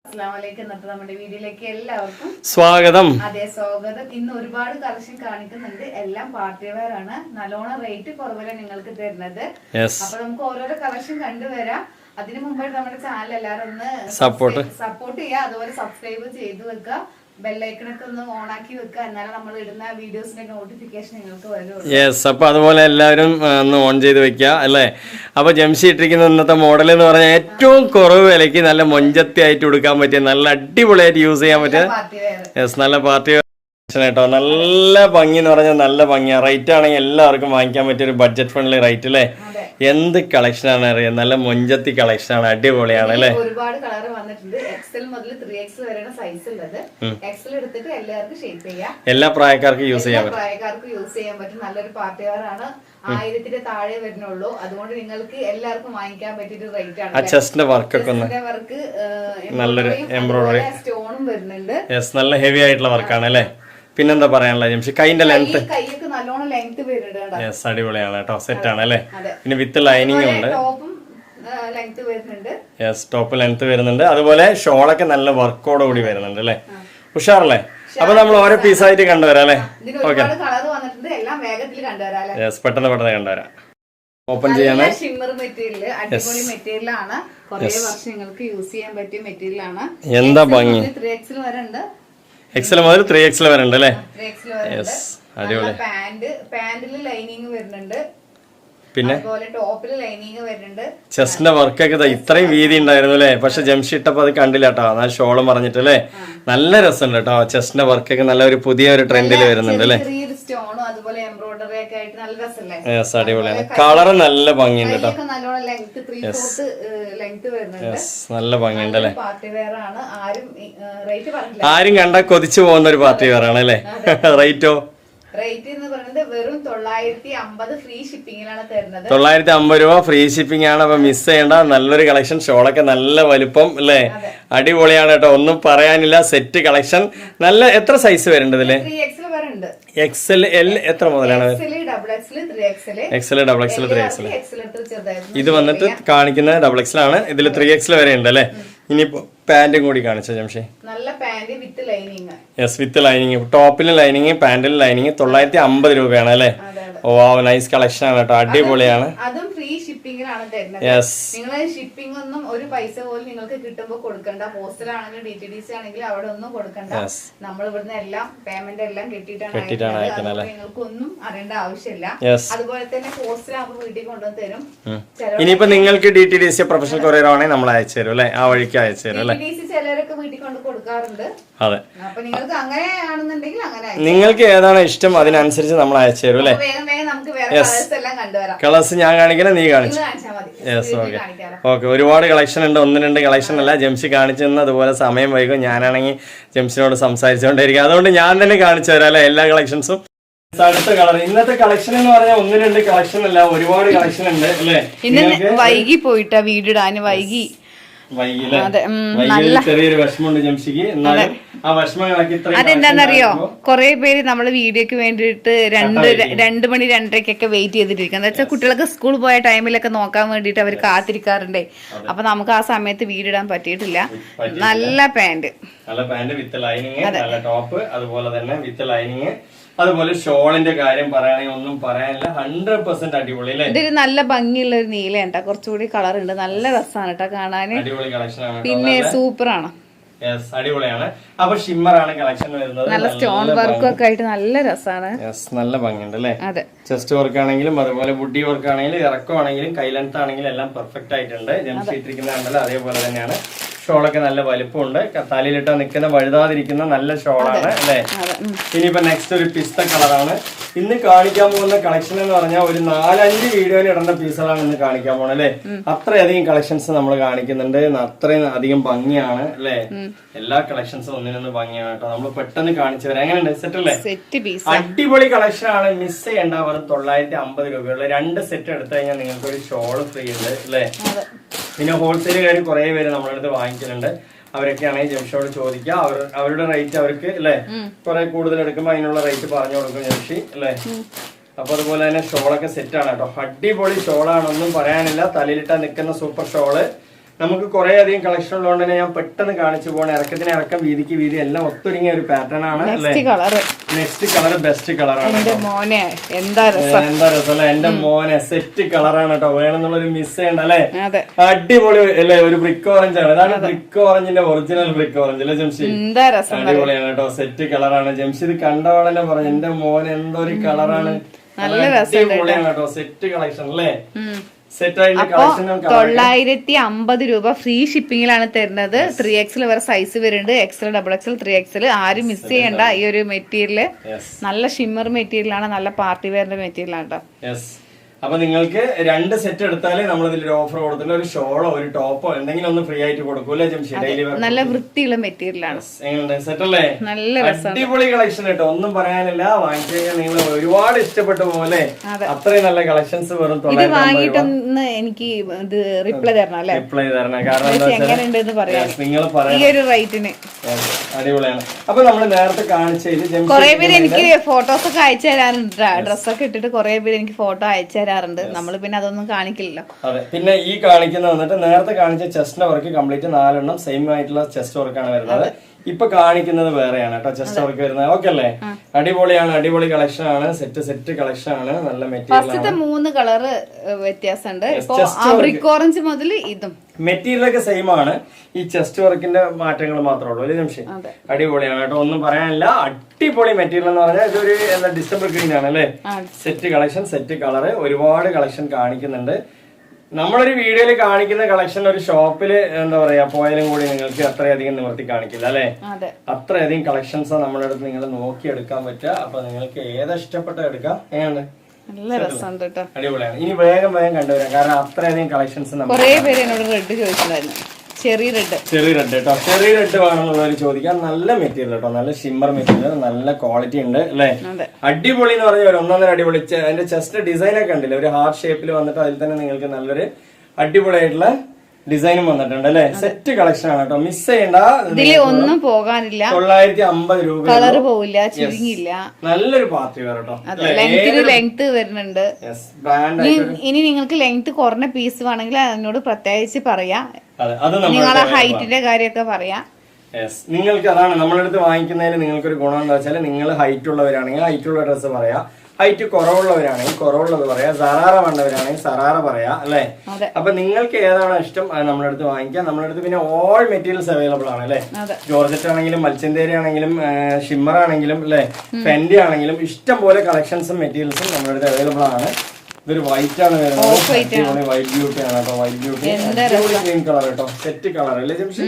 നമ്മുടെ വീഡിയോയിലേക്ക് എല്ലാവർക്കും സ്വാഗതം. അതെ, സ്വാഗതം. ഇന്ന് ഒരുപാട് കളക്ഷൻ കാണിക്കുന്നുണ്ട്. എല്ലാം പാർട്ടി വെയർ ആണ്. നല്ലോണം റേറ്റ് കുറവില്ല നിങ്ങൾക്ക് തരുന്നത്. അപ്പൊ നമുക്ക് ഓരോരോ കളക്ഷൻ കണ്ടുവരാം. അതിനു മുമ്പായിട്ട് നമ്മുടെ ചാനൽ എല്ലാവരും ഒന്ന് സപ്പോർട്ട് ചെയ്യുക. അതുപോലെ സബ്സ്ക്രൈബ് ചെയ്ത് വെക്കുക. ബെല്ലൈക്കണൊക്കെ ഒന്ന് ഓൺ ആക്കി വെക്കുക. എന്നാലും നമ്മൾ ഇടുന്ന വീഡിയോസിന്റെ നോട്ടിഫിക്കേഷൻ നിങ്ങൾക്ക് വരുള്ളൂ. യെസ്, അപ്പൊ അതുപോലെ എല്ലാവരും ഒന്ന് ഓൺ ചെയ്ത് വെക്കുക അല്ലേ. അപ്പൊ ജംഷി ഇട്ടിരിക്കുന്ന ഇന്നത്തെ മോഡൽ എന്ന് പറഞ്ഞാൽ ഏറ്റവും കുറവ് വിലയ്ക്ക് നല്ല മൊഞ്ചത്തി ആയിട്ട് കൊടുക്കാൻ പറ്റിയ നല്ല അടിപൊളിയായിട്ട് യൂസ് ചെയ്യാൻ പറ്റിയ യെസ് നല്ല പാർട്ടി കേട്ടോ. നല്ല ഭംഗി എന്ന് പറഞ്ഞാൽ നല്ല ഭംഗിയാണ്. റേറ്റ് ആണെങ്കിൽ എല്ലാവർക്കും വാങ്ങിക്കാൻ പറ്റിയ ഒരു ബഡ്ജറ്റ് ഫ്രണ്ട്ലി റേറ്റ് അല്ലേ. എന്ത് കളക്ഷൻ ആണ് അറിയാം, നല്ല മൊഞ്ചത്തി കളക്ഷൻ ആണ്, അടിപൊളിയാണ് അല്ലേ. ഒരുപാട് കളർ വന്നിട്ടുണ്ട്. എക്സൽ മുതൽ 3X വരെയാണ് സൈസ് ഉള്ളത്. എക്സൽ എടുത്തിട്ട് എല്ലാവർക്കും ഷേപ്പ് ചെയ്യാം. എല്ലാ പ്രായക്കാർക്കും യൂസ് ചെയ്യാൻ പറ്റും. നല്ലൊരു പാർട്ടി വെയർ ആണ്. 1000 താഴെ വരുന്നുള്ളൂ. അതുകൊണ്ട് നിങ്ങൾക്ക് എല്ലാവർക്കും വാങ്ങിക്കാൻ പറ്റിയ റേറ്റ് ആണ്. ചെസ്റ്റിന്റെ വർക്ക് ഒക്കെ വർക്ക് നല്ലൊരു എംബ്രോയിഡറി സ്റ്റോണും വരുന്നുണ്ട്. യെസ്, നല്ല ഹെവി ആയിട്ടുള്ള വർക്കാണ് അല്ലേ. പിന്നെന്താ പറയാനുള്ള ജംഷി, കൈന്റെ ലെങ്ത് നല്ലോണം ലെങ്ത് വരുന്നുണ്ട്. യെസ്, അടിപൊളിയാണ് കേട്ടോ. സെറ്റ് ആണ് അല്ലേ. പിന്നെ വിത്ത് ലൈനിങ് ഉണ്ട്. യെസ്, ടോപ്പ് ലെങ്ത് വരുന്നുണ്ട്. അതുപോലെ ഷോളൊക്കെ നല്ല വർക്കോട് കൂടി വരുന്നുണ്ട് അല്ലേ. ഉഷാറല്ലേ. അപ്പൊ നമ്മൾ ഓരോ പീസായിട്ട് കണ്ടുവരാം അല്ലേ. ഓക്കെ, യെസ്, പെട്ടെന്ന് കണ്ടുവരാം. ഓപ്പൺ ചെയ്യാൻ ഷിമ്മർ മെറ്റീരിയൽ, അടിപൊളി മെറ്റീരിയൽ ആണ്. കുറേ വർഷം നിങ്ങൾക്ക് യൂസ് ചെയ്യാൻ പറ്റിയ മെറ്റീരിയൽ ആണ്. എന്താ ഭംഗി. 3X വരെ ഉണ്ട്. എക്സൽ മുതൽ 3X വരെ ഉണ്ട് അല്ലേ. അടിപൊളി. പാന്റില് ലൈനിങ് വരുന്നുണ്ട്. പിന്നെ ടോപ്പില് ലൈനിങ് വരുന്നുണ്ട്. ചെസ്റ്റിന്റെ വർക്കൊക്കെ ഇത്രയും വീതി ഉണ്ടായിരുന്നു അല്ലേ. പക്ഷെ ജംഷി ഇട്ടപ്പോ അത് കണ്ടില്ല കേട്ടോ. എന്നാൽ ഷോള് പറഞ്ഞിട്ട് അല്ലേ. നല്ല രസമുണ്ട് കേട്ടോ. ചെസ്റ്റിന്റെ വർക്കൊക്കെ നല്ല ഒരു പുതിയ ഒരു ട്രെൻഡിൽ വരുന്നുണ്ട് അല്ലേ. സ്റ്റോണും അതുപോലെ എംബ്രോയിഡറി ഒക്കെ ആയിട്ട് നല്ല രസമല്ലേ. യെസ്, അടിപൊളിയാണ്. കളറ് നല്ല ഭംഗിയുണ്ട് കേട്ടോ. നല്ല ഭംഗിയുണ്ട് അല്ലേ. ആരും കണ്ടാ കൊതിച്ചു പോകുന്ന ഒരു പാർട്ടി വെയർ ആണ് അല്ലേ. റേറ്റോ? റേറ്റ് എന്ന് പറയുന്നത് വെറും 950 ഫ്രീ ഷിപ്പിംഗിലാണ് തരുന്നത്. 950 രൂപ ഫ്രീ ഷിപ്പിംഗ് ആണ്. അപ്പൊ മിസ് ചെയ്യേണ്ട. നല്ലൊരു കളക്ഷൻ. ഷോളൊക്കെ നല്ല വലുപ്പം അല്ലേ. അടിപൊളിയാണ് കേട്ടോ. ഒന്നും പറയാനില്ല. Set collection. നല്ല എത്ര സൈസ് വരുന്നുണ്ട് ഇതില്? എക്സൽ എൽ എത്ര മുതലാണ്? XL, double XL, 3XL. ഇത് വന്നിട്ട് കാണിക്കുന്നത് ഡബിൾ എക്സൽ ആണ്. ഇതിൽ 3XL വരെ ഉണ്ട് അല്ലേ. ഇനിയിപ്പോ പാന്റും കൂടി കാണിച്ച ജംഷി. നല്ല pant with lining. Yes, with lining. ടോപ്പിലും ലൈനിങ്, പാന്റിലും ലൈനിങ്. 950 രൂപയാണ് അല്ലേ. ഓ, നൈസ് കളക്ഷൻ ആണ് കേട്ടോ. അടിപൊളിയാണ്. അതും ഫ്രീ ഷിപ്പിംഗിലാണ് തരുന്നത്. യെസ്, നിങ്ങൾ ഷിപ്പിംഗ് ഒന്നും ഒരു പൈസ പോലും നിങ്ങൾക്ക് കിട്ടുമ്പോൾ കൊടുക്കണ്ട. പോസ്റ്റൽ ആണെങ്കിലും DTDC ആണെങ്കിലും അവിടെ ഒന്നും കൊടുക്കണ്ട. നമ്മൾ ഇവിടുന്ന് എല്ലാം പേയ്മെന്റ് എല്ലാം കെട്ടിയിട്ടാണ് അയക്കുന്നത്. നിങ്ങൾക്ക് ഒന്നും അറിയേണ്ട ആവശ്യമില്ല. അതുപോലെ തന്നെ പോസ്റ്റൽ ആകുമ്പോൾ വീട്ടിൽ കൊണ്ടുവന്ന് തരും. ഇനിയിപ്പോ നിങ്ങൾക്ക് DTDC പ്രൊഫഷണൽ കൊറിയർ ആണെങ്കിൽ നമ്മൾ അയച്ചു തരും അല്ലേ. ആ വഴിക്ക് അയച്ചു തരും അല്ലേ. ചിലരൊക്കെ വീട്ടിൽ കൊണ്ട് കൊടുക്കാറുണ്ട്. അതെ, അപ്പൊ നിങ്ങൾക്ക് അങ്ങനെയാണെന്നുണ്ടെങ്കിൽ അങ്ങനെ നിങ്ങൾക്ക് ഏതാണ് ഇഷ്ടം അതിനനുസരിച്ച് നമ്മൾ അയച്ചു തരും അല്ലേ. കളേഴ്സ് ഞാൻ കാണിക്കണേ, നീ കാണിച്ചു. Yes, okay okay. ഒരുപാട് കളക്ഷൻ ഉണ്ട്. 1-2 കളക്ഷൻ അല്ല. ജംഷി കാണിച്ചെന്ന് അതുപോലെ സമയം വൈകും. ഞാനാണെങ്കിൽ ജംഷിനോട് സംസാരിച്ചുകൊണ്ടിരിക്കും. അതുകൊണ്ട് ഞാൻ തന്നെ കാണിച്ചു തരാം അല്ലെ എല്ലാ കളക്ഷൻസും. അടുത്ത കളർ. ഇന്നത്തെ കളക്ഷൻ എന്ന് പറഞ്ഞാൽ 1-2 കളക്ഷൻ അല്ല, ഒരുപാട് കളക്ഷൻ ഉണ്ട് അല്ലേ. വൈകി പോയിട്ടാ വീട് ഇടാൻ. വൈകി ചെറിയൊരു വിഷമമുണ്ട് ജംഷിക്ക്. എന്നാലും ആ വിഷമങ്ങളൊക്കെ അതെന്താന്നറിയോ, കൊറേ പേര് നമ്മള് വീഡിയോക്ക് വേണ്ടിട്ട് 2 മണി 2:30 വെയിറ്റ് ചെയ്തിട്ടിരിക്കും. എന്താ വെച്ചാൽ കുട്ടികൾക്ക് സ്കൂൾ പോയ ടൈമിലൊക്കെ നോക്കാൻ വേണ്ടിട്ട് അവർ കാത്തിരിക്കാറുണ്ടേ. അപ്പൊ നമുക്ക് ആ സമയത്ത് വീഡിയോ ഇടാൻ പറ്റിയിട്ടില്ല. നല്ല പാന്റ് വിത്ത് ലൈനിങ്, നല്ല ടോപ്പ്, അതുപോലെ തന്നെ വിത്ത് ലൈനിങ്. അതുപോലെ ഷോളിന്റെ കാര്യം പറയുകയാണെങ്കിൽ ഒന്നും പറയാനില്ല. 100% അടിപൊളി അല്ലേ. ഇതൊരു നല്ല ഭംഗിയുള്ള ഒരു നീലയുണ്ട. കുറച്ചുകൂടി കളർ ഉണ്ട്. നല്ല രസമാണ് കേട്ടോ കാണാൻ. അടിപൊളി കളക്ഷൻ ആണ്. പിന്നെ സൂപ്പർ ആണ്. അടിപൊളിയാണ്. അപ്പൊ ഷിമ്മർ ആണ് കളക്ഷൻ വരുന്നത്. നല്ല സ്റ്റോൺ വർക്കും ഒക്കെ ആയിട്ട് നല്ല രസമാണ്. നല്ല ഭംഗിയുണ്ട് അല്ലേ. ചെസ്റ്റ് വർക്ക് ആണെങ്കിലും അതുപോലെ ബുഡി വർക്ക് ആണെങ്കിലും ഇറക്കമാണെങ്കിലും കൈ ലെങ്ത് ആണെങ്കിലും എല്ലാം പെർഫെക്റ്റ് ആയിട്ടുണ്ട്. ജംഷീട്ടിരിക്കുന്നുണ്ടല്ലോ അതേപോലെ തന്നെയാണ്. ഷോളൊക്കെ നല്ല വലിപ്പമുണ്ട്. തലയിലിട്ട് നിൽക്കുന്ന വഴുതാതിരിക്കുന്ന നല്ല ഷോളാണ് അല്ലേ. ഇനിയിപ്പോ നെക്സ്റ്റ് ഒരു പിസ്ത കളറാണ്. ഇന്ന് കാണിക്കാൻ പോകുന്ന കളക്ഷൻ എന്ന് പറഞ്ഞാൽ ഒരു 4-5 വീഡിയോയിൽ ഇടേണ്ട പീസുകളാണ് ഇന്ന് കാണിക്കാൻ പോകുന്നത് അല്ലെ. അത്രയധികം കളക്ഷൻസ് നമ്മൾ കാണിക്കുന്നുണ്ട്. അത്രയും അധികം ഭംഗിയാണ് അല്ലെ. എല്ലാ കളക്ഷൻസും ഒന്നിനൊന്ന് ഭംഗിയാണ് കേട്ടോ. നമ്മൾ പെട്ടെന്ന് കാണിച്ചു തരാം. എങ്ങനെയുണ്ട്? സെറ്റ് അല്ലേ. അടിപൊളി കളക്ഷൻ ആണ്. മിസ് ചെയ്യേണ്ട. വെറും 950 രൂപയുള്ള 2 സെറ്റ് എടുത്തു കഴിഞ്ഞാൽ നിങ്ങൾക്ക് ഒരു ഷോള് ഫ്രീ ഉണ്ട് അല്ലെ. പിന്നെ ഹോൾസെയിലുകാർ കുറെ പേര് നമ്മളടുത്ത് വാങ്ങിക്കുന്നുണ്ട്. അവരൊക്കെയാണെങ്കിൽ ജംഷിയോട് ചോദിക്കുക. അവരുടെ റേറ്റ് അവർക്ക് അല്ലെ കുറെ കൂടുതൽ എടുക്കുമ്പോൾ അതിനുള്ള റേറ്റ് പറഞ്ഞു കൊടുക്കും ജംഷി അല്ലെ. അപ്പൊ അതുപോലെ തന്നെ ഷോളൊക്കെ സെറ്റ് ആണ് കേട്ടോ. അടിപൊളി ഷോളാണ്, ഒന്നും പറയാനില്ല. തലയിലിട്ടാ നിൽക്കുന്ന സൂപ്പർ ഷോള്. നമുക്ക് കുറെ അധികം കളക്ഷൻ ഉള്ളതുകൊണ്ട് തന്നെ ഞാൻ പെട്ടെന്ന് കാണിച്ചു പോകണം. ഇറക്കത്തിന് ഇറക്കം, വീതിക്ക് വീതി എല്ലാം ഒത്തൊരുങ്ങിയ ഒരു പാറ്റേൺ ആണ്. നെക്സ്റ്റ് കളർ ബെസ്റ്റ് കളറാണ്. എന്താ രസം അല്ലെ, എന്റെ മോനെ സെറ്റ് കളറാണ് കേട്ടോ. വേണമെന്നുള്ളൊരു മിസ് ചെയ്യണ്ട അല്ലെ. അടിപൊളി അല്ലെ, ഒരു ബ്രിക്ക് ഓറഞ്ച് ആണ്. അതാണ് ബ്രിക്ക് ഓറഞ്ചിന്റെ ഒറിജിനൽ ബ്രിക്ക് ഓറഞ്ച് അല്ലെ ജംഷി? അടിപൊളിയാണ് കേട്ടോ, സെറ്റ് കളറാണ്. ജംഷി ഇത് കണ്ടവളെ പറഞ്ഞു എന്റെ മോൻ എന്തോ ഒരു കളറാണ്. അടിപൊളിയാണ് കേട്ടോ, സെറ്റ് കളക്ഷൻ അല്ലേ. 950 രൂപ ഫ്രീ ഷിപ്പിംഗിലാണ് തരുന്നത്. 3XL വരെ സൈസ് വരുന്നുണ്ട്. XL, XXL, 3XL. ആരും മിസ് ചെയ്യണ്ട. ഈ ഒരു മെറ്റീരിയല് നല്ല ഷിമ്മർ മെറ്റീരിയൽ ആണ്, നല്ല പാർട്ടി വെയറിന്റെ മെറ്റീരിയൽ ആണ് കേട്ടോ. അപ്പൊ നിങ്ങൾക്ക് 2 സെറ്റ് എടുത്താലേ നമ്മൾ ഇതിൽ ഓഫർ കൊടുത്തില്ല. ഒരു ഷോളോ ഒരു ടോപ്പോ എന്തെങ്കിലും ഒന്ന് ഫ്രീ ആയിട്ട് കൊടുക്കൂല്ലേ ജംഷി? ഡെയിലി നല്ല വൃത്തിയുള്ള മെറ്റീരിയൽ ആണ്. സെറ്റ് അല്ലേ, അടിപൊളി കളക്ഷൻ കേട്ടോ, ഒന്നും പറയാനില്ല. വാങ്ങിച്ചു കഴിഞ്ഞാൽ നിങ്ങൾ ഒരുപാട് ഇഷ്ടപ്പെട്ടു പോലെ. അത്രയും നല്ല കളക്ഷൻസ് വെറും 950 വാങ്ങിയിട്ടൊന്ന് എനിക്ക് ഇത് റിപ്ലൈ തരണം അല്ലേ? റിപ്ലൈ തരണം. കാരണം എങ്ങനെയുണ്ടെന്ന് പറയാം നിങ്ങൾ ഈ ഒരു റേറ്റിന്. അടിപൊളിയാണ്. അപ്പൊ നമ്മൾ നേരത്തെ കാണിച്ചതിൽ കുറെ പേര് എനിക്ക് ഫോട്ടോസ് ഒക്കെ അയച്ചു തരാറുണ്ട്. ഡ്രസ്സൊക്കെ ഇട്ടിട്ട് കുറെ പേര് എനിക്ക് ഫോട്ടോ അയച്ചു തരാറുണ്ട്. നമ്മൾ പിന്നെ അതൊന്നും കാണിക്കില്ലല്ലോ. അതെ, പിന്നെ ഈ കാണിക്കുന്ന വന്നിട്ട് നേരത്തെ കാണിച്ച ചെസ്റ്റിന്റെ വർക്ക് കംപ്ലീറ്റ് 4 എണ്ണം സെയിം ആയിട്ടുള്ള ചെസ്റ്റ് വർക്കാണ് വരുന്നത്. ഇപ്പൊ കാണിക്കുന്നത് വേറെയാണ് കേട്ടോ ചെസ്റ്റ് വർക്ക് വരുന്നത്. ഓക്കെ അല്ലേ? അടിപൊളിയാണ്, അടിപൊളി കളക്ഷൻ ആണ്. സെറ്റ് കളക്ഷൻ ആണ്. നല്ല മെറ്റീരിയൽ. 3 കളറ് വ്യത്യാസമുണ്ട്. ഓറഞ്ച് മുതൽ ഇതും മെറ്റീരിയലൊക്കെ സെയിം ആണ്. ഈ ചെസ്റ്റ് വർക്കിന്റെ മാറ്റങ്ങൾ മാത്രമേ ഉള്ളൂ അല്ലേ ജംഷി? അടിപൊളിയാണ് കേട്ടോ, ഒന്നും പറയാനില്ല. അടിപൊളി മെറ്റീരിയൽ എന്ന് പറഞ്ഞാൽ ഇതൊരു എന്താ ഡിസംബർ ഗ്രീൻ ആണ് അല്ലേ. സെറ്റ് കളക്ഷൻ, സെറ്റ് കളറ്, ഒരുപാട് കളക്ഷൻ കാണിക്കുന്നുണ്ട്. നമ്മളൊരു വീഡിയോയിൽ കാണിക്കുന്ന കളക്ഷൻ ഒരു ഷോപ്പില് എന്താ പറയാ പോയാലും കൂടി നിങ്ങൾക്ക് അത്രയധികം നിവർത്തി കാണിക്കില്ല അല്ലെ. അത്രയധികം കളക്ഷൻസ് നമ്മുടെ അടുത്ത് നിങ്ങൾ നോക്കി എടുക്കാൻ പറ്റുക. അപ്പൊ നിങ്ങൾക്ക് ഏതാ ഇഷ്ടപ്പെട്ട എടുക്കാം. എങ്ങനെയാണ്? അടിപൊളിയാണ്. ഇനി വേഗം കണ്ടുവരാം, കാരണം അത്രയധികം കളക്ഷൻസ് ചെറിയ റെഡ് കേട്ടോ. ചെറിയ റെഡ് വേണമെന്നുള്ളവർ ചോദിക്കാം. നല്ല മെറ്റീരിയൽ കേട്ടോ, നല്ല ഷിമ്മർ മെറ്റീരിയൽ, നല്ല ക്വാളിറ്റി ഉണ്ട് അല്ലെ. അടിപൊളി എന്ന് പറഞ്ഞാൽ ഒരു 1.5 അടിപൊളി. അതിന്റെ ചെസ്റ്റ് ഡിസൈൻ ഒക്കെ ഉണ്ടല്ലോ, ഒരു ഹാർട്ട് ഷേപ്പിൽ വന്നിട്ട് അതിൽ തന്നെ നിങ്ങൾക്ക് നല്ലൊരു അടിപൊളിയായിട്ടുള്ള ഡിസൈനും വന്നിട്ടുണ്ട് അല്ലെ. സെറ്റ് കളക്ഷൻ ആണ് കേട്ടോ, മിസ് ചെയ്യണ്ട. ഒന്നും പോകാനില്ല. 950 രൂപ, കളർ പോവില്ല, ചുരുങ്ങില്ല. നല്ലൊരു പാർട്ടി വെയർ കേട്ടോ. ലെങ്ത് വരുന്നുണ്ട്. ഇനി നിങ്ങൾക്ക് ലെങ്ത് കുറഞ്ഞ പീസ് വേണമെങ്കിൽ അതിനോട് പ്രത്യേകിച്ച് പറയാം. നിങ്ങളെ ഹൈറ്റിന്റെ കാര്യമൊക്കെ പറയാം. നിങ്ങൾക്ക് അതാണ് നമ്മളടുത്ത് വാങ്ങിക്കുന്നതിൽ നിങ്ങൾക്കൊരു ഗുണം എന്താ വെച്ചാൽ, നിങ്ങൾ ഹൈറ്റ് ഉള്ളവരാണെങ്കിൽ ഹൈറ്റുള്ള ഡ്രസ്സ് പറയാം, ഹൈറ്റ് കുറവുള്ളവരാണെങ്കിൽ കുറവുള്ളത് പറയാം, സറാറ വേണ്ടവരാണെങ്കിൽ സറാറ പറയാം അല്ലെ. അപ്പൊ നിങ്ങൾക്ക് ഏതാണോ ഇഷ്ടം അത് നമ്മുടെ അടുത്ത് വാങ്ങിക്കാം. നമ്മുടെ അടുത്ത് പിന്നെ ഓൾ മെറ്റീരിയൽസ് അവൈലബിൾ ആണ് അല്ലെ. ജോർജറ്റ് ആണെങ്കിലും മൽച്ചന്തേരി ആണെങ്കിലും ഷിമ്മർ ആണെങ്കിലും അല്ലെ, ഫെൻഡി ആണെങ്കിലും ഇഷ്ടം പോലെ കളക്ഷൻസും മെറ്റീരിയൽസും നമ്മുടെ അടുത്ത് അവൈലബിൾ ആണ്. ഇതൊരു വൈറ്റ് ആണ് വരുന്നത്. വൈറ്റ് ബ്യൂട്ടി ആണ് കേട്ടോ. വൈറ്റ് ബ്യൂട്ടി ഗ്രീൻ കളർ കേട്ടോ. സെറ്റ് കളർ അല്ലേ ജംഷി?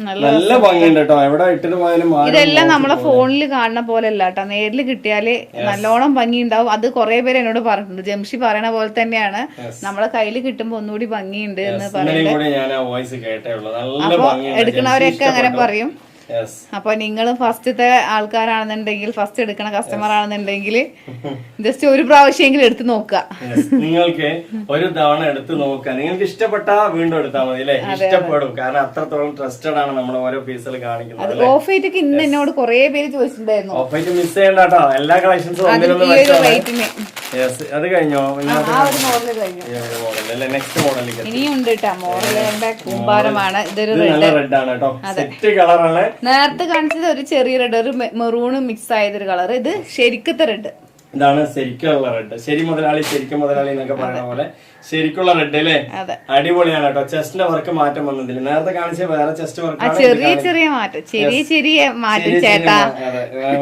നല്ല ഭംഗിയുണ്ട് കേട്ടോ. എവിടെ ഇട്ടിട്ട് പോയാലും ഇതെല്ലാം നമ്മളെ ഫോണിൽ കാണുന്ന പോലെ അല്ല കേട്ടോ, നേരിൽ കിട്ടിയാല് നല്ലോണം ഭംഗി ഉണ്ടാവും. അത് കുറെ പേര് എന്നോട് പറഞ്ഞിട്ടുണ്ട്. ജംഷി പറയണ പോലെ തന്നെയാണ്, നമ്മളെ കയ്യിൽ കിട്ടുമ്പോ ഒന്നുകൂടി ഭംഗിയുണ്ട് എന്ന് പറയുന്നത്. അപ്പൊ എടുക്കുന്നവരൊക്കെ അങ്ങനെ പറയും. അപ്പൊ നിങ്ങൾ ഫസ്റ്റത്തെ ആൾക്കാരാണെന്നുണ്ടെങ്കിൽ, ഫസ്റ്റ് എടുക്കണ കസ്റ്റമർ ആണെന്നുണ്ടെങ്കിൽ ജസ്റ്റ് ഒരു പ്രാവശ്യമെങ്കിലും എടുത്ത് നോക്കുക. നിങ്ങൾക്ക് ഒരു തവണ എടുത്ത് നോക്കുക. നിങ്ങൾക്ക് ഇഷ്ടപ്പെട്ട വീണ്ടും എടുത്താൽ മതി അല്ലെ. ഇഷ്ടപ്പെടും, കാരണം അത്രത്തോളം ട്രസ്റ്റഡ് ആണ് നമ്മൾ ഓരോ പീസുകൾ കാണിക്കുന്നത്. ഓഫ് വൈറ്റ് ഇന്ന് എന്നോട് കുറെ പേര് ചോദിച്ചിട്ടുണ്ടായിരുന്നു. ഓഫ് വൈറ്റ് മിസ് ചെയ്യണ്ട കേട്ടോ, എല്ലാ കളക്ഷൻസും അത് കഴിഞ്ഞോ? നെക്സ്റ്റ് മോഡലിലേക്ക് ഇനിയുണ്ട് കേട്ടോ. മോഡലിന്റെ കൂമ്പാരമാണ്. ഇതൊരു റെഡ് ആണ് കേട്ടോ, സെറ്റ് കളറാണ്. നേരത്തെ കാണിച്ചത് ഒരു ചെറിയ റെഡ്, ഒരു മെറൂണും മിക്സ് ആയതൊരു കളർ. ഇത് ശരിക്കത്തെ റെഡ്. ഇതാണ് ശരിക്കുള്ള റെഡ്. ശരി മുതലാളി, ശരിക്കും മുതലാളി എന്നൊക്കെ പറയുന്ന പോലെ ശരിക്കുള്ള റെഡ് അല്ലേ. അടിപൊളിയാണ് കേട്ടോ. ചെസ്റ്റിന്റെ വർക്ക് മാറ്റം വന്നതിൽ നേരത്തെ കാണിച്ച വേറെ ചെസ്റ്റ് വർക്ക് ചെറിയ മാറ്റം ചേട്ടാ